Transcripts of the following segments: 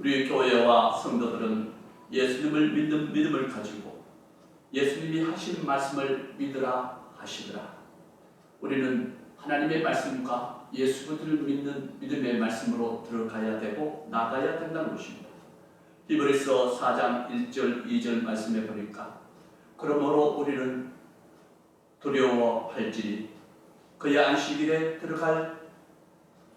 우리 교회와 성도들은 예수님을 믿는 믿음을 가지고 예수님이 하신 말씀을 믿으라 하시더라. 우리는 하나님의 말씀과 예수 그리스도를 믿는 믿음의 말씀으로 들어가야 되고 나가야 된다는 것입니다. 히브리서 4장 1절 2절 말씀에 보니까 그러므로 우리는 두려워할지니 그의 안식일에 들어갈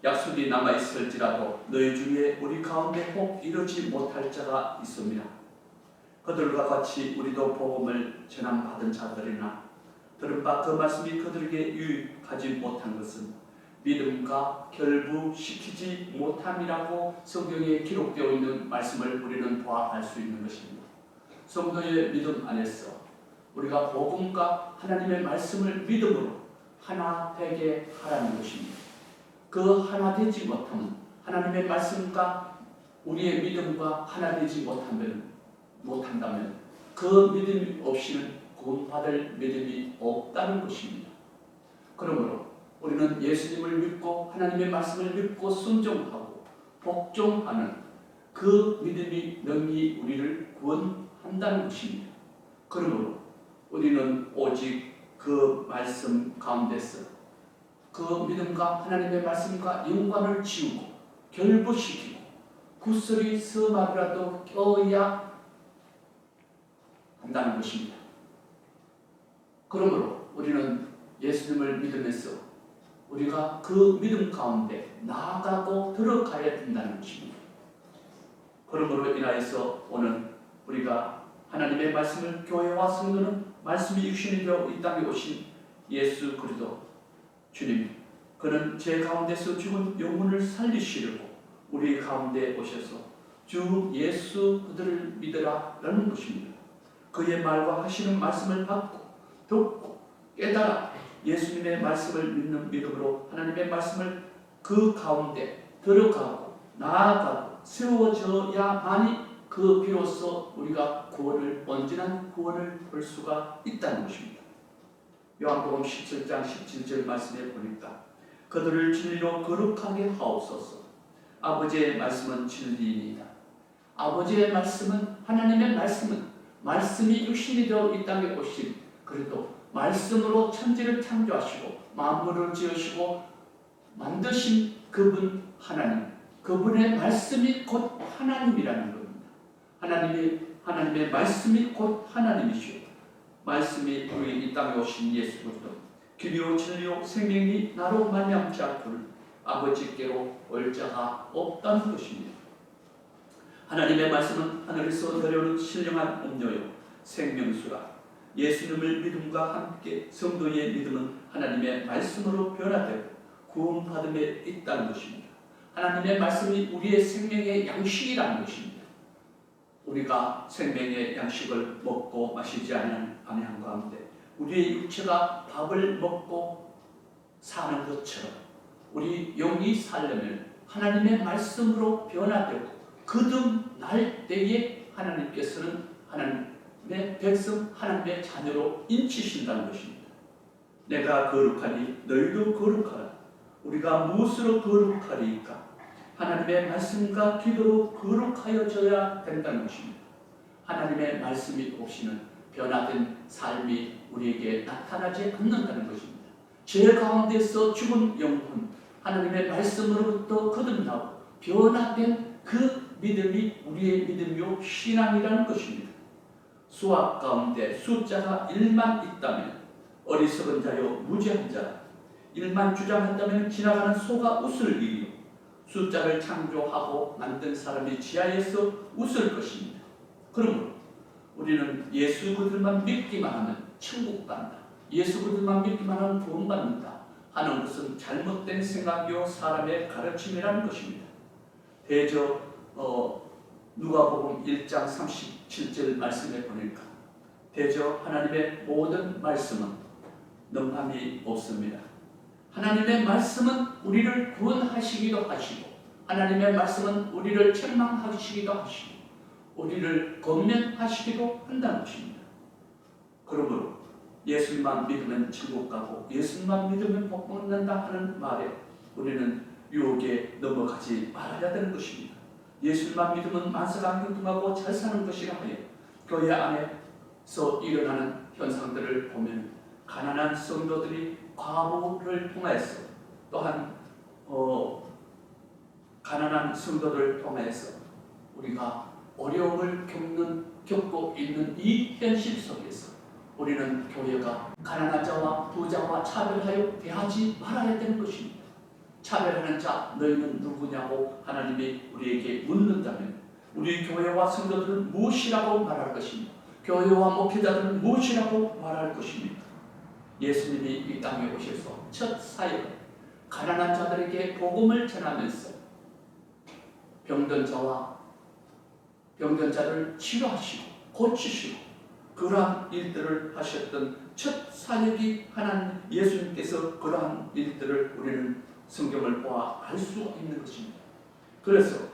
약속이 남아있을지라도 너희 중에 우리 가운데 혹 이루지 못할 자가 있습니다. 그들과 같이 우리도 복음을 전함받은 자들이나 들은 바 그 말씀이 그들에게 유익하지 못한 것은 믿음과 결부시키지 못함이라고 성경에 기록되어 있는 말씀을 우리는 보아할 수 있는 것입니다. 성도의 믿음 안에서 우리가 복음과 하나님의 말씀을 믿음으로 하나 되게 하라는 것입니다. 그 하나 되지 못하면 하나님의 말씀과 우리의 믿음과 하나 되지 못한다면 그 믿음 없이는 구원받을 믿음이 없다는 것입니다. 그러므로 우리는 예수님을 믿고 하나님의 말씀을 믿고 순종하고 복종하는 그 믿음이 능히 우리를 구원한다는 것입니다. 그러므로 우리는 오직 그 말씀 가운데서 그 믿음과 하나님의 말씀과 연관을 지우고 결부시키고 구슬이 서말이라도 껴야 한다는 것입니다. 그러므로 우리는 예수님을 믿으면서 우리가 그 믿음 가운데 나아가고 들어가야 된다는 것입니다. 그러므로 인하여서 오늘 우리가 하나님의 말씀을 교회와 성도는 말씀이 육신이 되어 이 땅에 오신 예수 그리스도 주님, 그는 제 가운데서 죽은 영혼을 살리시려고 우리 가운데 오셔서 주 예수 그들을 믿으라 라는 것입니다. 그의 말과 하시는 말씀을 받고 듣고 깨달아 예수님의 말씀을 믿는 믿음으로 하나님의 말씀을 그 가운데 들어가고 나아가고 세워져야만이 그 비로소 우리가 구원을 온전한 구원을 볼 수가 있다는 것입니다. 요한복음 17장 17절 말씀에 보니까 그들을 진리로 거룩하게 하옵소서. 아버지의 말씀은 진리입니다. 아버지의 말씀은 하나님의 말씀은 말씀이 육신이 되어 이 땅에 오신 그래도 말씀으로 천지를 창조하시고 만물을 지으시고 만드신 그분 하나님, 그분의 말씀이 곧 하나님이라는 겁니다. 하나님의 말씀이 곧 하나님이시오. 말씀이 우리 이 땅에 오신 예수 그리스도 길이요 진리요 생명이 나로 말미암지 않고는 아버지께로 올 자가 없다는 것입니다. 하나님의 말씀은 하늘에서 내려오는 신령한 음료요 생명수라. 예수님을 믿음과 함께 성도의 믿음은 하나님의 말씀으로 변화되고 구원받음에 있다는 것입니다. 하나님의 말씀이 우리의 생명의 양식이라는 것입니다. 우리가 생명의 양식을 먹고 마시지 아니한 가운데 우리의 육체가 밥을 먹고 사는 것처럼 우리 영이 살려면 하나님의 말씀으로 변화되고 거듭날 때에 하나님께서는 하나님의 백성, 하나님의 자녀로 인치신다는 것입니다. 내가 거룩하니 너희도 거룩하라. 우리가 무엇으로 거룩하리이까? 하나님의 말씀과 기도로 거룩하여져야 된다는 것입니다. 하나님의 말씀이 없이는 변화된 삶이 우리에게 나타나지 않는다는 것입니다. 죄 가운데서 죽은 영혼, 하나님의 말씀으로부터 거듭나고 변화된 그 믿음이 우리의 믿음이요 신앙이라는 것입니다. 수학 가운데 숫자가 1만 있다면 어리석은 자요 무지한 자, 1만 주장한다면 지나가는 소가 웃을 일이요 숫자를 창조하고 만든 사람이 지하에서 웃을 것입니다. 그러므로 우리는 예수 그들만 믿기만 하면 천국 간다, 예수 그들만 믿기만 하면 구원받는다 하는 것은 잘못된 생각이요 사람의 가르침이라는 것입니다. 대저 누가복음 1장 37절 말씀에 보니까 대저 하나님의 모든 말씀은 능함이 없습니다. 하나님의 말씀은 우리를 구원하시기도 하시고 하나님의 말씀은 우리를 책망하시기도 하시고 우리를 권면하시기도 한다는 것입니다. 그러므로 예수님만 믿으면 천국 가고 예수님만 믿으면 복 받는다 하는 말에 우리는 유혹에 넘어가지 말아야 되는 것입니다. 예수만 믿으면 만사가 형통하고 잘 사는 것이라 하여 교회 안에서 일어나는 현상들을 보면 가난한 성도들이 과부를 통하여서 또한 가난한 성도들을 통해서 우리가 어려움을 겪고 있는 이 현실 속에서 우리는 교회가 가난한 자와 부자와 차별하여 대하지 말아야 되는 것입니다. 차별하는 자 너희는 누구냐고 하나님이 우리에게 묻는다면 우리 교회와 성도들은 무엇이라고 말할 것입니다. 교회와 목회자들은 무엇이라고 말할 것입니다. 예수님이 이 땅에 오셔서 첫 사역 가난한 자들에게 복음을 전하면서 병든 자를 치료하시고 고치시고 그러한 일들을 하셨던 첫 사역이 하나님 예수님께서 그러한 일들을 우리는 성경을 보아 알 수 있는 것입니다. 그래서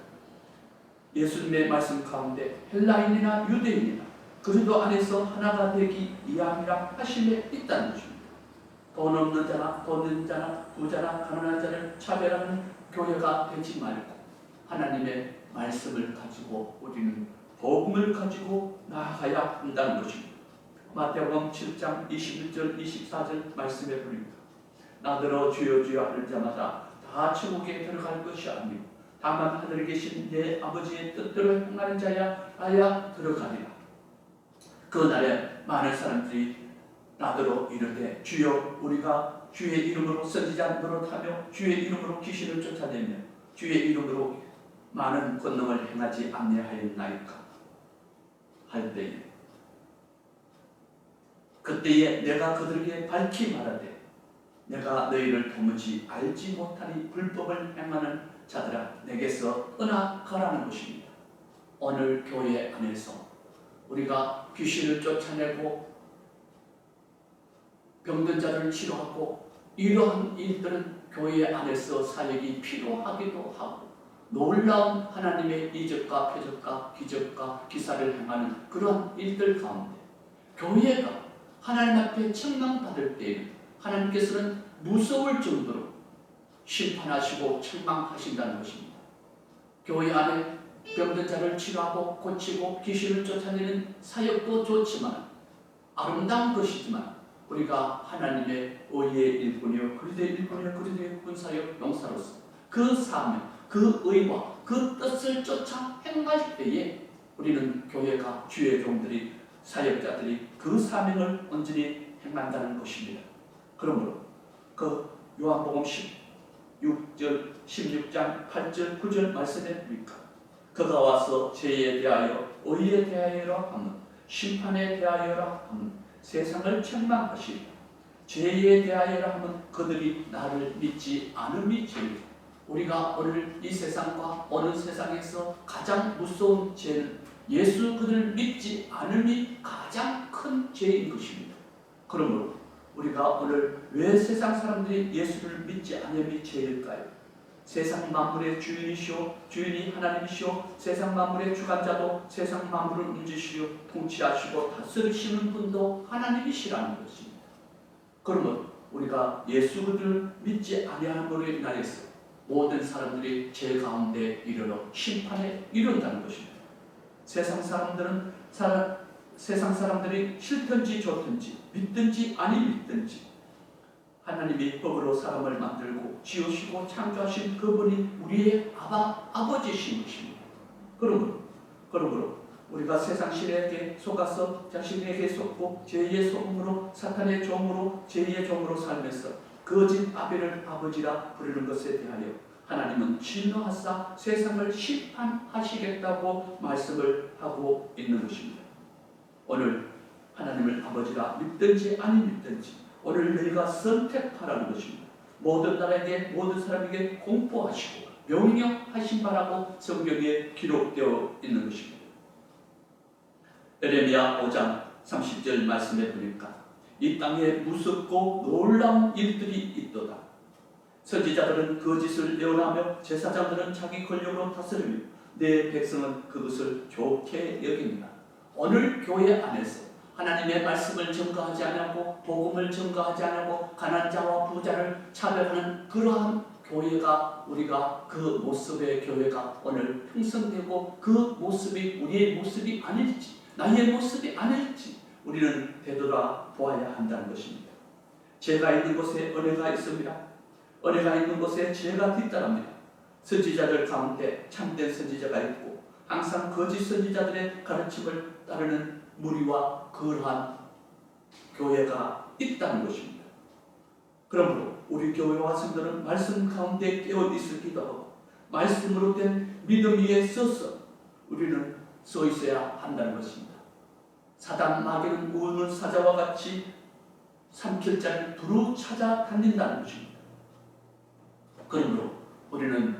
예수님의 말씀 가운데 헬라인이나 유대인이나 그리스도 안에서 하나가 되기 위함이라 하심에 있다는 것입니다. 돈 없는 자나 돈 있는 자나 부자나 가난한 자를 차별하는 교회가 되지 말고 하나님의 말씀을 가지고 우리는 복음을 가지고 나아가야 한다는 것입니다. 마태복음 7장 21절 24절 말씀에 보니까 나더러 주여 주여 하는 자마다 다 천국에 들어갈 것이 아니고 다만 하늘에 계신 내 아버지의 뜻대로 행하는 자야 들어가리라. 그 날에 많은 사람들이 나더러 이르되 주여 우리가 주의 이름으로 선지자 노릇하며 주의 이름으로 귀신을 쫓아내며 주의 이름으로 많은 권능을 행하지 아니하였나이까 할 때에 그때에 내가 그들에게 밝히 말하되 내가 너희를 도무지 알지 못하니 불법을 행하는 자들아 내게서 떠나가라는 것입니다. 오늘 교회 안에서 우리가 귀신을 쫓아내고 병든 자를 치료하고 이러한 일들은 교회 안에서 사역이 필요하기도 하고 놀라운 하나님의 이적과 표적과 기적과 기사를 행하는 그러한 일들 가운데 교회가 하나님 앞에 책망받을 때에는 하나님께서는 무서울 정도로 심판하시고 책망하신다는 것입니다. 교회 안에 병든 자를 치료하고 고치고 귀신을 쫓아내는 사역도 좋지만 아름다운 것이지만 우리가 하나님의 의의 일꾼이요 그리스도의 일꾼이요 그리스도의 군사역 용사로서 그 사명 그 의와 그 뜻을 쫓아 행할 때에 우리는 교회가 주의 종들이 사역자들이 그 사명을 온전히 행한다는 것입니다. 그러므로 그 요한복음 16장 8절 9절 말씀에 보니까 그가 와서 죄에 대하여 의에 대하여라 하면 심판에 대하여라 하면 세상을 책망하시리라. 죄에 대하여라 하면 그들이 나를 믿지 않음이 죄이다. 우리가 오늘 이 세상과 어느 세상에서 가장 무서운 죄는 예수 그들을 믿지 않음이 가장 큰 죄인 것입니다. 그러므로 우리가 오늘 왜 세상 사람들이 예수를 믿지 않음이 죄일까요? 세상 만물의 주인이 하나님이시오 세상 만물의 주관자도 세상 만물을 움직이시오 통치하시고 다스리시는 분도 하나님이시라는 것입니다. 그러면 우리가 예수 그들을 믿지 아니함으로 인하여서 모든 사람들이 죄 가운데 이르러 심판에 이른다는 것입니다. 세상 사람들이 싫든지 좋든지 믿든지 아니 믿든지 하나님이 법으로 사람을 만들고 지으시고 창조하신 그분이 우리의 아버지신 것입니다. 그러므로 우리가 세상 신에게 속아서 자신에게 속고 죄의 소금으로 사탄의 종으로 죄의 종으로 살면서 거짓 아벨을 아버지라 부르는 것에 대하여 하나님은 진노하사 세상을 심판하시겠다고 말씀을 하고 있는 것입니다. 오늘 하나님을 아버지라 믿든지 아니 믿든지 오늘 너희가 선택하라는 것입니다. 모든 나라에게 모든 사람에게 공포하시고 명령하신 바라고 성경에 기록되어 있는 것입니다. 에레미야 5장 30절 말씀에 보니까 이 땅에 무섭고 놀라운 일들이 있도다. 선지자들은 거짓을 내어나며 제사장들은 자기 권력으로 다스리며 내 백성은 그것을 좋게 여깁니다. 오늘 교회 안에서 하나님의 말씀을 전가하지 않고 복음을 전가하지 않고 가난한 자와 부자를 차별하는 그러한 교회가 우리가 그 모습의 교회가 오늘 형성되고 그 모습이 우리의 모습이 아닐지 나의 모습이 아닐지 우리는 되돌아 보아야 한다는 것입니다. 죄가 있는 곳에 은혜가 있습니다. 은혜가 있는 곳에 죄가 뒤따릅니다. 선지자들 가운데 참된 선지자가 있고 항상 거짓 선지자들의 가르침을 따르는 무리와 그러한 교회가 있다는 것입니다. 그러므로 우리 교회와 성도는 말씀 가운데 깨어 있기도 하고 말씀으로 된 믿음 위에 서서 우리는 서 있어야 한다는 것입니다. 사단 마귀는 우는 사자와 같이 삼킬 자를 두루 찾아다닌다는 것입니다. 그러므로 우리는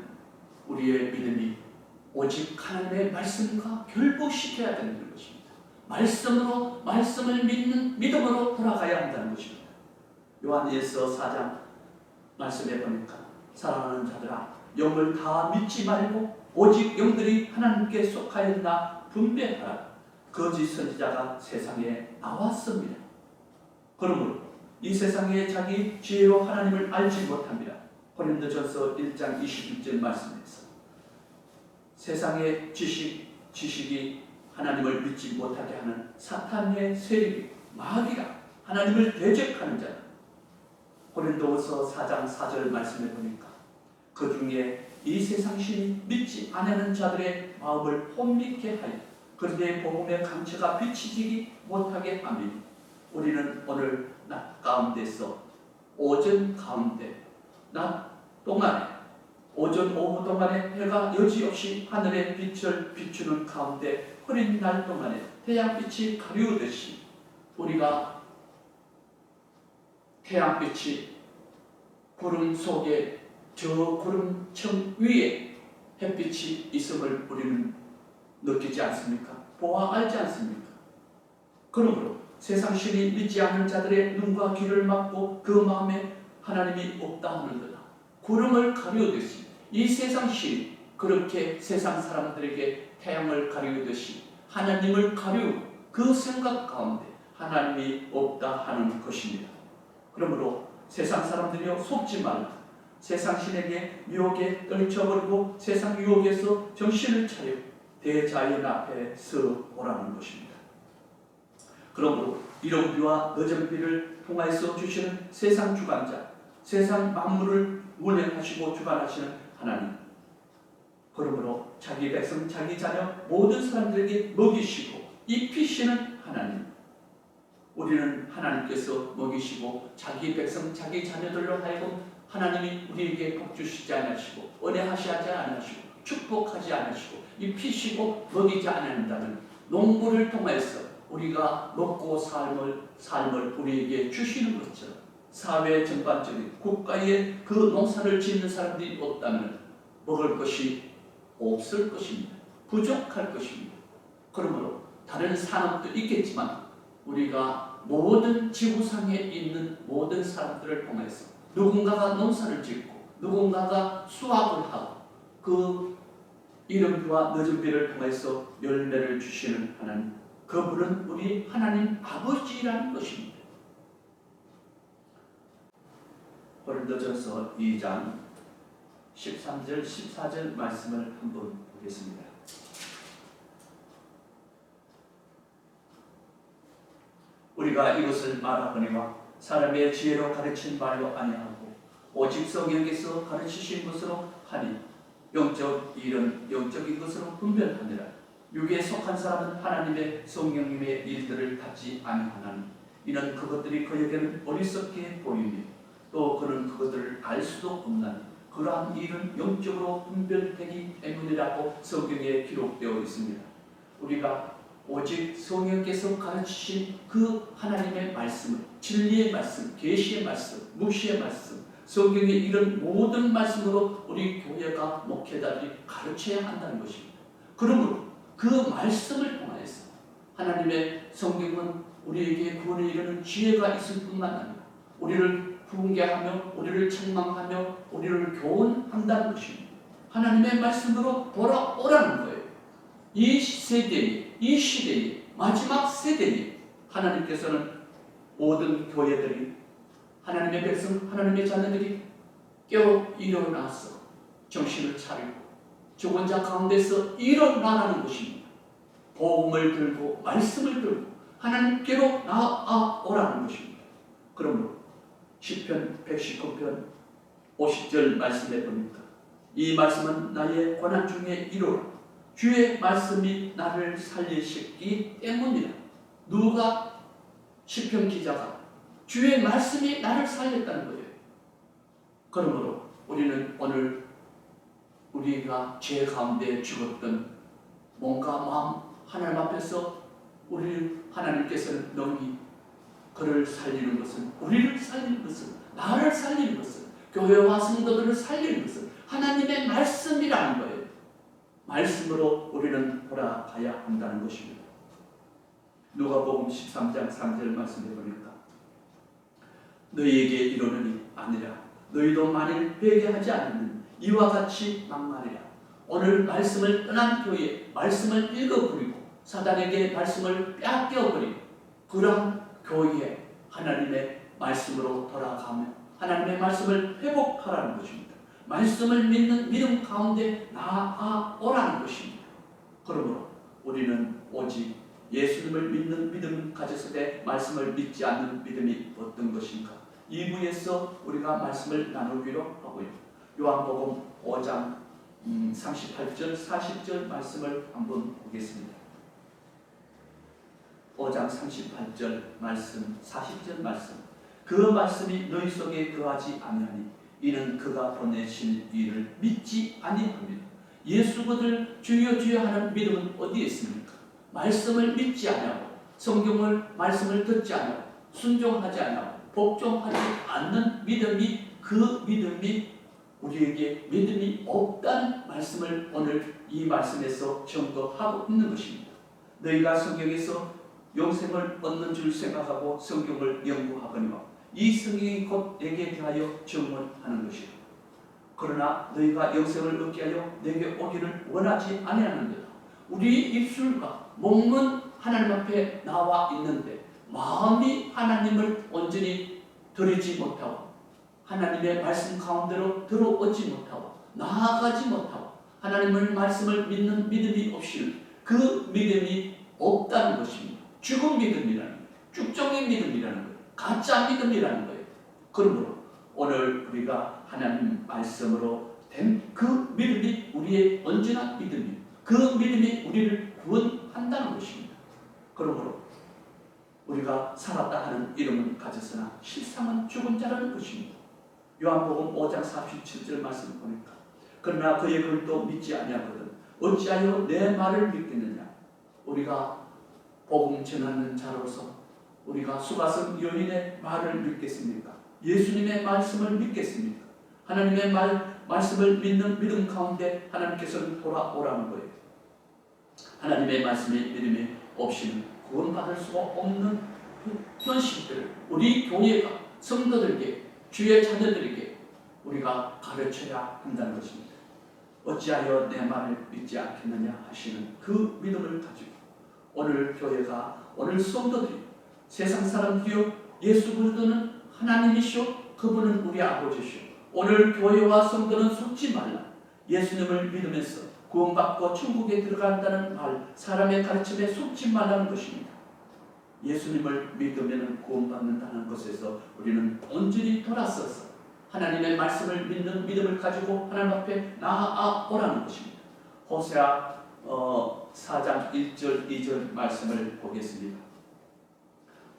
우리의 믿음이 오직 하나님의 말씀과 결부시켜야 되는 것입니다. 말씀으로 말씀을 믿는 믿음으로 돌아가야 한다는 것입니다. 요한일서 4장 말씀에 보니까 사랑하는 자들아 영을 다 믿지 말고 오직 영들이 하나님께 속하였나 분별하라. 거짓 선지자가 세상에 나왔습니다. 그러므로 이 세상에 자기 지혜로 하나님을 알지 못합니다. 고린도전서 1장 21절 말씀에서 세상의 지식이 하나님을 믿지 못하게 하는 사탄의 세력이 마귀가 하나님을 대적하는 자. 고린도후서 4장 4절 말씀에 보니까 그 중에 이 세상 신이 믿지 않는 자들의 마음을 혼미케 하여 그들의 복음의 강체가 비치지 못하게 합니다. 우리는 오늘 낮 가운데서 오전 가운데 낮 동안에 오전 오후 동안에 해가 여지없이 하늘의 빛을 비추는 가운데 흐린 날 동안에 태양빛이 가리우듯이 우리가 태양빛이 구름 속에 저 구름청 위에 햇빛이 있음을 우리는 느끼지 않습니까? 보아 알지 않습니까? 그러므로 세상 신이 믿지 않는 자들의 눈과 귀를 막고 그 마음에 하나님이 없다 하는 거다. 구름을 가리우듯이 이 세상 신이 그렇게 세상 사람들에게 태양을 가리우듯이 하나님을 가리우고 그 생각 가운데 하나님이 없다 하는 것입니다. 그러므로 세상 사람들이여 속지 말라. 세상 신에게 유혹에 떨쳐버리고 세상 유혹에서 정신을 차려 대자연 앞에 서 오라는 것입니다. 그러므로 이른 비와 늦은 비를 통하여서 주시는 세상 주관자, 세상 만물을 운행하시고 주관하시는 하나님. 그러므로 자기 백성, 자기 자녀 모든 사람들에게 먹이시고 입히시는 하나님. 우리는 하나님께서 먹이시고 자기 백성, 자기 자녀들로 하여금 하나님이 우리에게 복 주시지 않으시고 은혜하시지 않으시고 축복하지 않으시고 입히시고 먹이지 않는다는 농부를 통해서 우리가 먹고 삶을 우리에게 주시는 것처럼 사회 전반적인 국가에 그 농사를 짓는 사람들이 없다면 먹을 것이 없을 것입니다. 부족할 것입니다. 그러므로 다른 산업도 있겠지만 우리가 모든 지구상에 있는 모든 사람들을 통해서 누군가가 농사를 짓고 누군가가 수확을 하고 그 이른 비와 늦은 비를 통해서 열매를 주시는 하나님, 그분은 우리 하나님 아버지라는 것입니다. 고린도전서 2장 13절 14절 말씀을 한번 보겠습니다. 우리가 이것을 말하거니와 사람의 지혜로 가르친 말로 아니하고 오직 성령께서 가르치신 것으로 하니 영적 일은 영적인 것으로 분별하느라. 육에 속한 사람은 하나님의 성령님의 일들을 받지 아니하나니 이는 그것들이 그에게는 어리석게 보이며 또 그는 그것들을 알 수도 없나니 그러한 일은 영적으로 분별되기 때문이라고 성경에 기록되어 있습니다. 우리가 오직 성령께서 가르치신 그 하나님의 말씀을, 진리의 말씀, 계시의 말씀, 묵시의 말씀, 성경의 이런 모든 말씀으로 우리 교회가 목회자들이 가르쳐야 한다는 것입니다. 그러므로 그 말씀을 통해서 하나님의 성경은 우리에게 구원에 이르는 지혜가 있을 뿐만 아니라 우리를 훈계하며 우리를 책망하며 우리를 교훈한다는 것입니다. 하나님의 말씀으로 돌아오라는 거예요. 이 세대에, 이 시대에, 마지막 세대에 하나님께서는 모든 교회들이, 하나님의 백성, 하나님의 자녀들이 깨어 일어나서 정신을 차리고 죽은 자 가운데서 일어나라는 것입니다. 복음을 들고 말씀을 들고 하나님께로 나아오라는 것입니다. 그러므로 시편 119편 50절 말씀에 보니까 이 말씀은 나의 고난 중에 이루라. 주의 말씀이 나를 살리시기 때문이라. 누가? 시편 기자가 주의 말씀이 나를 살렸다는 거예요. 그러므로 우리는 오늘 우리가 죄 가운데 죽었던 몸과 마음 하나님 앞에서 우리 하나님께서는 너희 그를 살리는 것은, 우리를 살리는 것은, 나를 살리는 것은, 교회와 성도들을 살리는 것은 하나님의 말씀이라는 거예요. 말씀으로 우리는 돌아가야 한다는 것입니다. 누가복음 13장 3절 말씀해 보니까 너희에게 이르노니 아니라 너희도 만일 회개하지 않으면 이와 같이 막말이라. 오늘 말씀을 떠난 교회, 말씀을 읽어버리고 사단에게 말씀을 빼앗겨버리고 그러한 교회에 하나님의 말씀으로 돌아가며 하나님의 말씀을 회복하라는 것입니다. 말씀을 믿는 믿음 가운데 나아오라는 것입니다. 그러므로 우리는 오직 예수님을 믿는 믿음을 가졌을 때 말씀을 믿지 않는 믿음이 어떤 것인가? 2부에서 우리가 말씀을 나누기로 하고요. 요한복음 5장 38절 40절 말씀을 한번 보겠습니다. 5장 38절 말씀 40절 말씀 그 말씀이 너희 속에 거하지 아니하니 이는 그가 보내신 이를 믿지 아니합니다. 예수를 주여 주여 하는 믿음은 어디에 있습니까? 말씀을 믿지 아니하고 성경을 말씀을 듣지 아니하고 순종하지 아니하고 복종하지 않는 믿음이 그 믿음이 우리에게 믿음이 없다는 말씀을 오늘 이 말씀에서 증거하고 있는 것입니다. 너희가 성경에서 영생을 얻는 줄 생각하고 성경을 연구하거니와 이 성경이 곧 내게 대하여 증언하는 것이다. 그러나 너희가 영생을 얻게 하여 내게 오기를 원하지 아니하는도다. 우리 입술과 몸은 하나님 앞에 나와 있는데 마음이 하나님을 온전히 드리지 못하고 하나님의 말씀 가운데로 들어오지 못하고 나아가지 못하고 하나님의 말씀을 믿는 믿음이 없이 그 믿음이 없다는 것입니다. 죽은 믿음이라는 거예요. 쭉정의 믿음이라는 거예요. 가짜 믿음이라는 거예요. 그러므로 오늘 우리가 하나님 말씀으로 된 그 믿음이 우리의 온전한 믿음이에요. 그 믿음이 우리를 구원한다는 것입니다. 그러므로 우리가 살았다 하는 이름은 가졌으나 실상은 죽은 자라는 것입니다. 요한복음 5장 47절 말씀을 보니까 그러나 그의 글도 믿지 아니하거든 어찌하여 내 말을 믿겠느냐. 우리가 복음 전하는 자로서 우리가 수가성 여인의 말을 믿겠습니까? 예수님의 말씀을 믿겠습니까? 하나님의 말씀을 믿는 믿음 가운데 하나님께서는 돌아오라는 거예요. 하나님의 말씀에 믿음이 없이는 구원받을 수가 없는 현실들을 우리 교회가 성도들에게 주의 자녀들에게 우리가 가르쳐야 한다는 것입니다. 어찌하여 내 말을 믿지 않겠느냐 하시는 그 믿음을 가지고 오늘 교회가 오늘 성도들이 세상 사람들이요 예수 그리스도는 하나님이시오 그분은 우리 아버지시오. 오늘 교회와 성도는 속지 말라. 예수님을 믿으면서 구원받고 천국에 들어간다는 말 사람의 가르침에 속지 말라는 것입니다. 예수님을 믿으면 구원받는다는 것에서 우리는 온전히 돌아서서 하나님의 말씀을 믿는 믿음을 가지고 하나님 앞에 나아오라는 것입니다. 호세아 4장 1절 2절 말씀을 보겠습니다.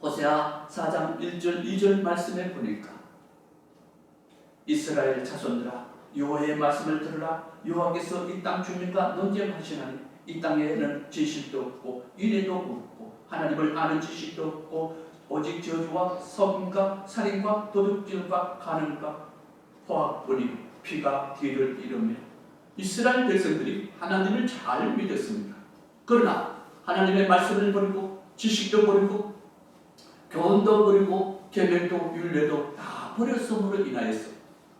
호세아 4장 1절 2절 말씀에 보니까 이스라엘 자손들아 여호와의 말씀을 들으라. 여호와께서 이 땅 주민과 논쟁하시나니 이 땅에는 지식도 없고 인애도 없고 하나님을 아는 지식도 없고 오직 저주와 속임과 살인과 도둑질과 간음과 포악뿐이 피가 뒤를 이루며 이스라엘 백성들이 하나님을 잘 믿었습니다. 그러나 하나님의 말씀을 버리고 지식도 버리고 교훈도 버리고 계명도 율례도 다 버렸음으로 인하여서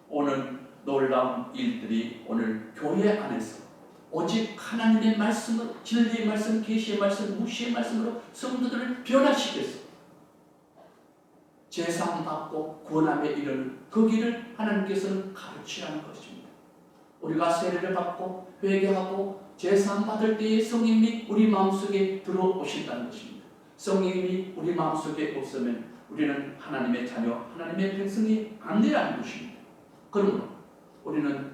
오는 놀라운 일들이 오늘 교회 안에서 오직 하나님의 말씀을 진리의 말씀, 계시의 말씀, 무시의 말씀으로 성도들을 변화시켰어. 제사함 받고 구원함에 이르는 그 길을 하나님께서는 가르치라는 것입니다. 우리가 세례를 받고 회개하고 제사함 받을 때에 성령이 우리 마음속에 들어오신다는 것입니다. 성령이 우리 마음속에 없으면 우리는 하나님의 자녀, 하나님의 백성이 아니라는 것입니다. 그러므로 우리는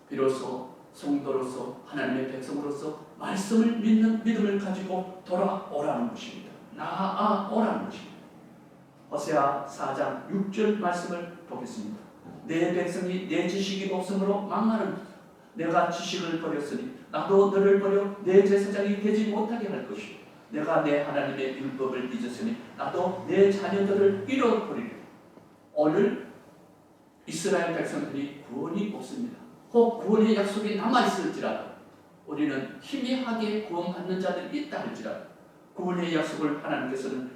비로소 성도로서 하나님의 백성으로서 말씀을 믿는 믿음을 가지고 돌아오라는 것입니다. 나아오라는 것입니다. 호세아 4장 6절 말씀을 보겠습니다. 내 백성이 내 지식이 없으므로 망하는 내가 지식을 버렸으니 나도 너를 버려 내 제사장이 되지 못하게 할 것이요 내가 내 하나님의 율법을 잊었으니 나도 내 자녀들을 잃어버리리. 오늘 이스라엘 백성들이 구원이 없습니다. 혹 구원의 약속이 남아있을지라도 우리는 희미하게 구원받는 자들이 있다 할지라도 구원의 약속을 하나님께서는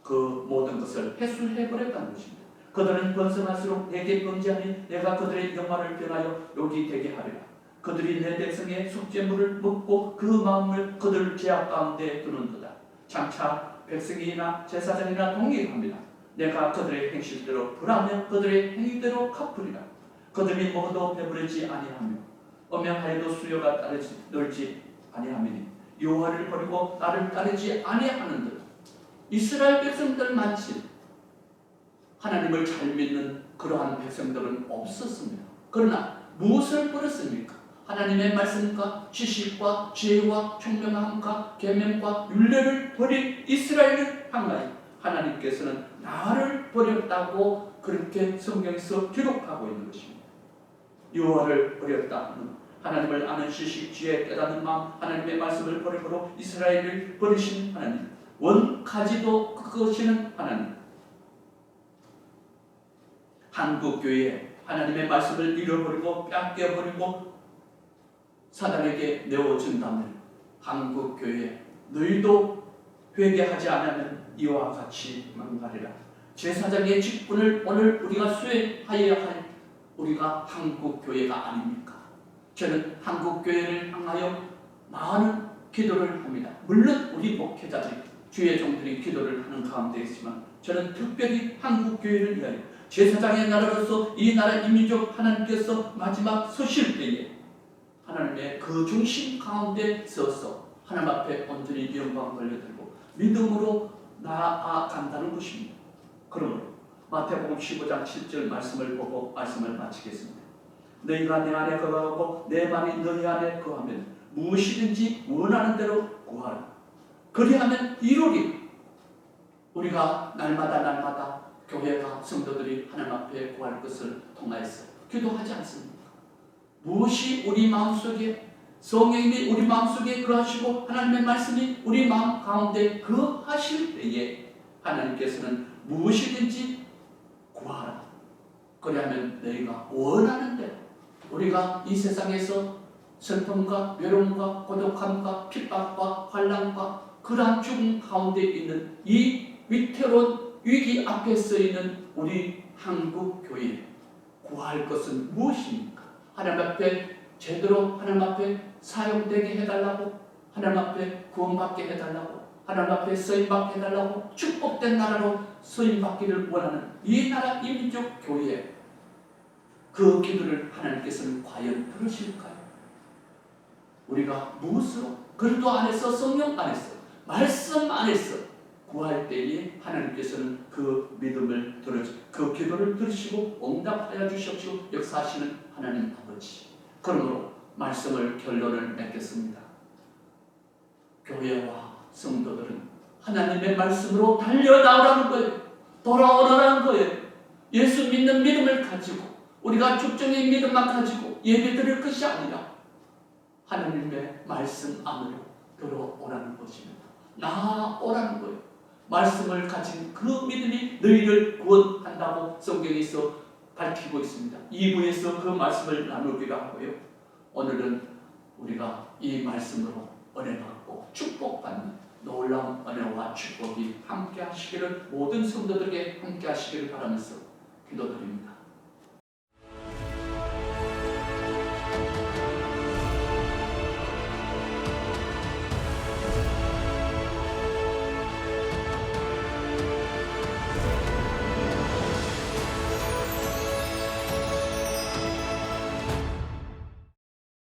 그 모든 것을 회수해버렸다는 것입니다. 그들은 번성할수록 내게 범죄하니 내가 그들의 영화를 변하여 욕이 되게 하리라. 그들이 내 백성의 속죄물을 먹고 그 마음을 그들 죄악 가운데 두는도다. 장차 백성이나 제사장이나 동일합니다. 내가 그들의 행실대로 벌하며 그들의 행위대로 갚으리라. 그들이 먹어도 배부르지 아니하며 엄양하여도 수요가 늘지 아니하미니 여호와를 버리고 나를 따르지 아니하는들. 이스라엘 백성들 마치 하나님을 잘 믿는 그러한 백성들은 없었습니다. 그러나 무엇을 버렸습니까? 하나님의 말씀과 지식과 지혜와 총명함과 계명과 율례를 버린 이스라엘을 향하여 하나님께서는 나를 버렸다고 그렇게 성경에서 기록하고 있는 것입니다. 여호와를 버렸다는 하나님을 아는 지식, 지혜, 깨닫는 마음, 하나님의 말씀을 버리므로 이스라엘을 버리신 하나님, 원가지도 그것이는 하나님. 한국교회에 하나님의 말씀을 잃어버리고 뺏겨버리고 사단에게 내어준다면 한국교회 너희도 회개하지 않으면 이와 같이 망가리라. 제사장의 직분을 오늘 우리가 수행하여야 할 우리가 한국교회가 아닙니까? 저는 한국교회를 향하여 많은 기도를 합니다. 물론 우리 목회자들이 주의 종들이 기도를 하는 가운데 있지만 저는 특별히 한국교회를 위하여 제사장의 나라로서 이 나라 이민족 하나님께서 마지막 서실 때에 하나님의 그 중심 가운데 서서 하나님 앞에 온전히 영광 돌려드리고 믿음으로 나아간다는 것입니다. 그러므로 마태복음 15장 7절 말씀을 보고 말씀을 마치겠습니다. 너희가 내 안에 거하고 내 말이 너희 안에 거하면 무엇이든지 원하는 대로 구하라. 그리하면 이루리. 우리가 날마다 교회가 성도들이 하나님 앞에 구할 것을 통하여서 기도하지 않습니까? 무엇이 우리 마음속에 성령이 우리 마음속에 거하시고 하나님의 말씀이 우리 마음 가운데 거하실 때에 하나님께서는 무엇이든지 구하라. 그리하면 너희가 원하는 대로 우리가 이 세상에서 슬픔과 외로움과 고독함과 핍박과 환난과 그러한 죽음 가운데 있는 이 위태로운 위기 앞에 서 있는 우리 한국교회 구할 것은 무엇입니까? 하나님 앞에 제대로 하나님 앞에 사용되게 해달라고, 하나님 앞에 구원받게 해달라고, 하나님 앞에 쓰임받게 해달라고, 축복된 나라로 쓰임받기를 원하는 이 나라 이민족 교회, 그 기도를 하나님께서는 과연 들으실까요? 우리가 무엇으로 그리스도 안에서 성령 안에서 말씀 안에서 구할 때에 하나님께서는 그 믿음을 그 기도를 들으시고 응답하여 주시옵시고 역사하시는 하나님 아버지. 그러므로 말씀을 결론을 맺겠습니다. 교회와 성도들은 하나님의 말씀으로 달려나오라는 거예요. 돌아오라는 거예요. 예수 믿는 믿음을 가지고 우리가 죽정의 믿음만 가지고 예배드릴 것이 아니라 하나님의 말씀 안으로 들어오라는 것입니다. 나아오라는 거예요. 말씀을 가진 그 믿음이 너희를 구원한다고 성경에서 밝히고 있습니다. 2부에서 그 말씀을 나누기도 하고요. 오늘은 우리가 이 말씀으로 은혜 받고 축복받는 놀라운 은혜와 축복이 함께 하시기를 모든 성도들에게 함께 하시기를 바라면서 기도드립니다.